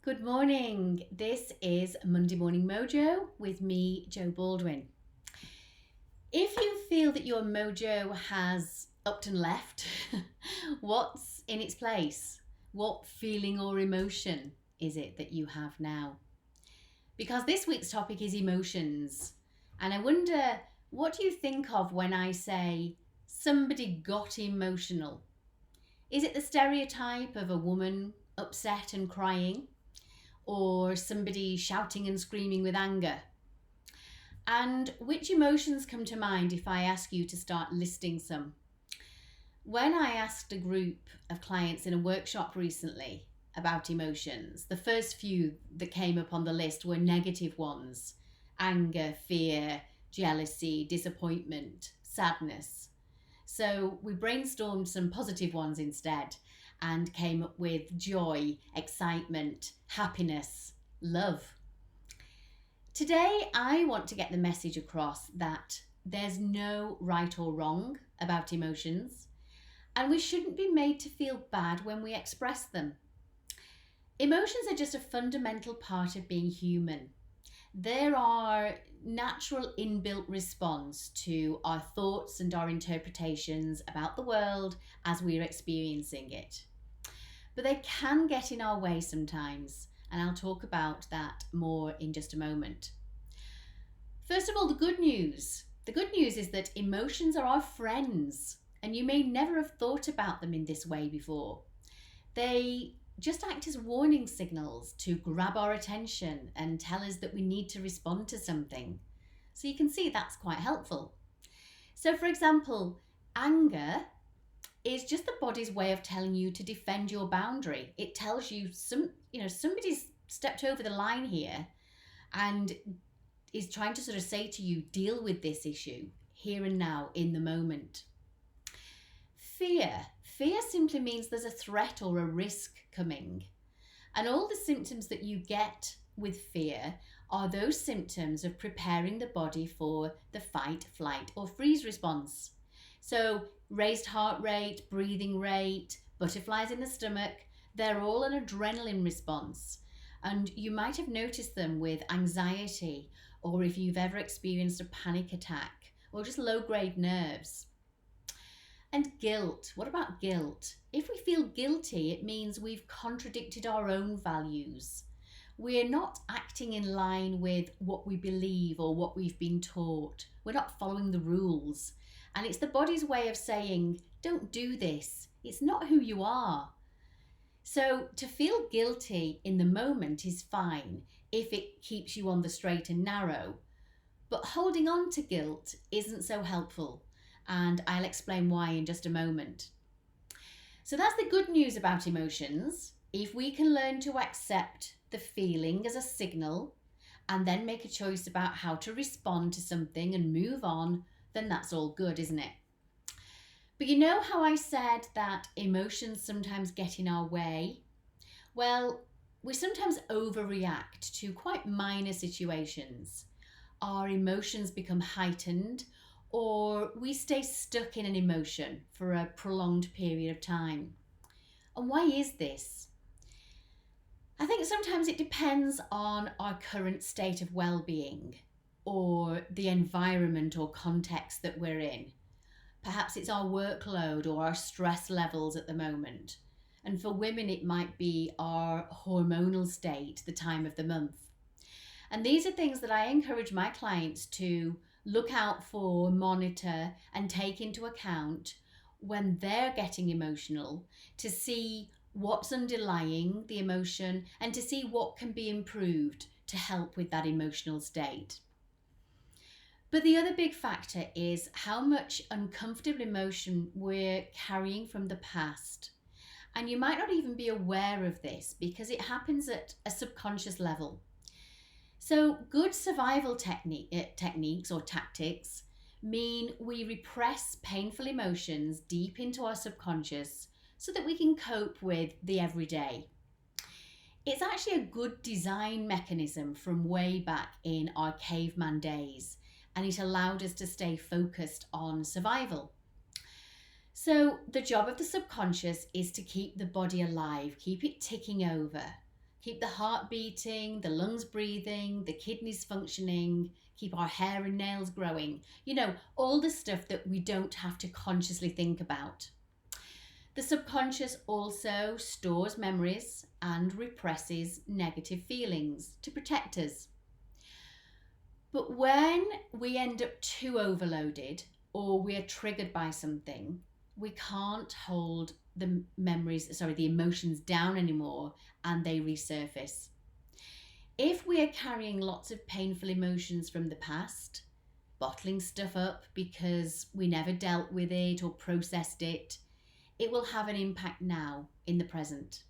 Good morning. This is Monday Morning Mojo with me, Jo Baldwin. If you feel that your mojo has upped and left, what's in its place? What feeling or emotion is it that you have now? Because this week's topic is emotions. And I wonder, what do you think of when I say somebody got emotional? Is it the stereotype of a woman upset and crying? Or somebody shouting and screaming with anger? And which emotions come to mind if I ask you to start listing some? When I asked a group of clients in a workshop recently about emotions, the first few that came up on the list were negative ones: anger, fear, jealousy, disappointment, sadness. So we brainstormed some positive ones instead and came up with joy, excitement, happiness, love. Today, I want to get the message across that there's no right or wrong about emotions, and we shouldn't be made to feel bad when we express them. Emotions are just a fundamental part of being human. There are natural inbuilt response to our thoughts and our interpretations about the world as we're experiencing it. But they can get in our way sometimes, and I'll talk about that more in just a moment. First of all, the good news. The good news is that emotions are our friends, and you may never have thought about them in this way before. They just act as warning signals to grab our attention and tell us that we need to respond to something. So you can see that's quite helpful. So for example, anger is just the body's way of telling you to defend your boundary. It tells you somebody's stepped over the line here and is trying to sort of say to you, deal with this issue here and now in the moment. Fear simply means there's a threat or a risk coming. And all the symptoms that you get with fear are those symptoms of preparing the body for the fight, flight, or freeze response. So raised heart rate, breathing rate, butterflies in the stomach, they're all an adrenaline response. And you might have noticed them with anxiety, or if you've ever experienced a panic attack, or just low-grade nerves. And guilt. What about guilt? If we feel guilty, it means we've contradicted our own values. We're not acting in line with what we believe or what we've been taught. We're not following the rules. And it's the body's way of saying, don't do this. It's not who you are. So to feel guilty in the moment is fine if it keeps you on the straight and narrow. But holding on to guilt isn't so helpful. And I'll explain why in just a moment. So that's the good news about emotions. If we can learn to accept the feeling as a signal and then make a choice about how to respond to something and move on, then that's all good, isn't it? But you know how I said that emotions sometimes get in our way? Well, we sometimes overreact to quite minor situations. Our emotions become heightened, or we stay stuck in an emotion for a prolonged period of time. And why is this? I think sometimes it depends on our current state of well-being or the environment or context that we're in. Perhaps it's our workload or our stress levels at the moment. And for women, it might be our hormonal state, the time of the month. And these are things that I encourage my clients to look out for, monitor, and take into account when they're getting emotional, to see what's underlying the emotion and to see what can be improved to help with that emotional state. But the other big factor is how much uncomfortable emotion we're carrying from the past. And you might not even be aware of this because it happens at a subconscious level. So good survival techniques or tactics mean we repress painful emotions deep into our subconscious so that we can cope with the everyday. It's actually a good design mechanism from way back in our caveman days, and it allowed us to stay focused on survival. So the job of the subconscious is to keep the body alive, keep it ticking over, keep the heart beating, the lungs breathing, the kidneys functioning, keep our hair and nails growing. You know, all the stuff that we don't have to consciously think about. The subconscious also stores memories and represses negative feelings to protect us. But when we end up too overloaded or we are triggered by something, we can't hold the emotions down anymore, and they resurface. If we are carrying lots of painful emotions from the past, bottling stuff up because we never dealt with it or processed it, it will have an impact now in the present.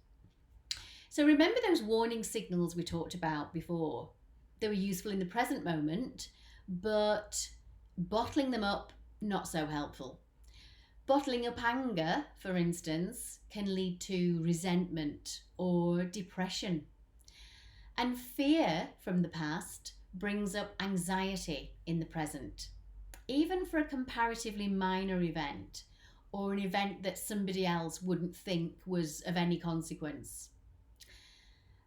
So remember those warning signals we talked about before? They were useful in the present moment, but bottling them up, not so helpful. Bottling up anger, for instance, can lead to resentment or depression. And fear from the past brings up anxiety in the present, even for a comparatively minor event or an event that somebody else wouldn't think was of any consequence.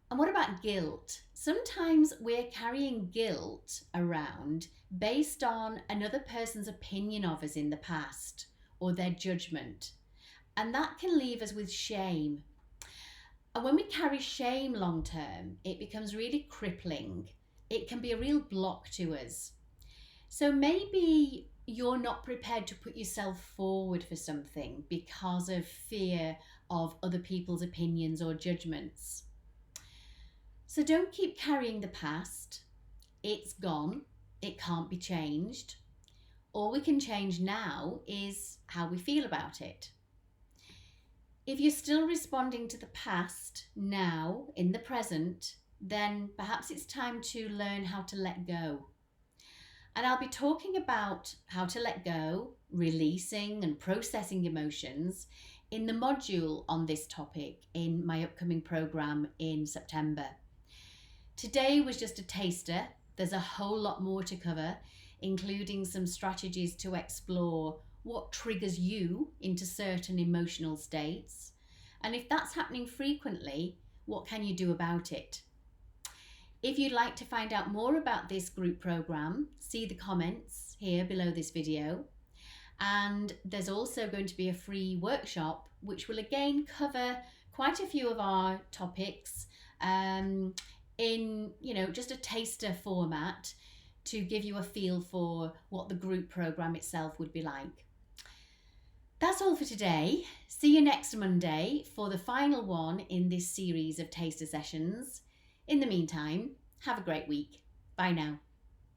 And what about guilt? Sometimes we're carrying guilt around based on another person's opinion of us in the past or their judgment. And that can leave us with shame. And when we carry shame long term, it becomes really crippling. It can be a real block to us. So maybe you're not prepared to put yourself forward for something because of fear of other people's opinions or judgments. So don't keep carrying the past. It's gone. It can't be changed. All we can change now is how we feel about it. If you're still responding to the past now, in the present, then perhaps it's time to learn how to let go. And I'll be talking about how to let go, releasing and processing emotions in the module on this topic in my upcoming program in September. Today was just a taster. There's a whole lot more to cover, including some strategies to explore what triggers you into certain emotional states. And if that's happening frequently, what can you do about it? If you'd like to find out more about this group program, see the comments here below this video. And there's also going to be a free workshop, which will again cover quite a few of our topics in, just a taster format to give you a feel for what the group program itself would be like. That's all for today. See you next Monday for the final one in this series of taster sessions. In the meantime, have a great week. Bye now.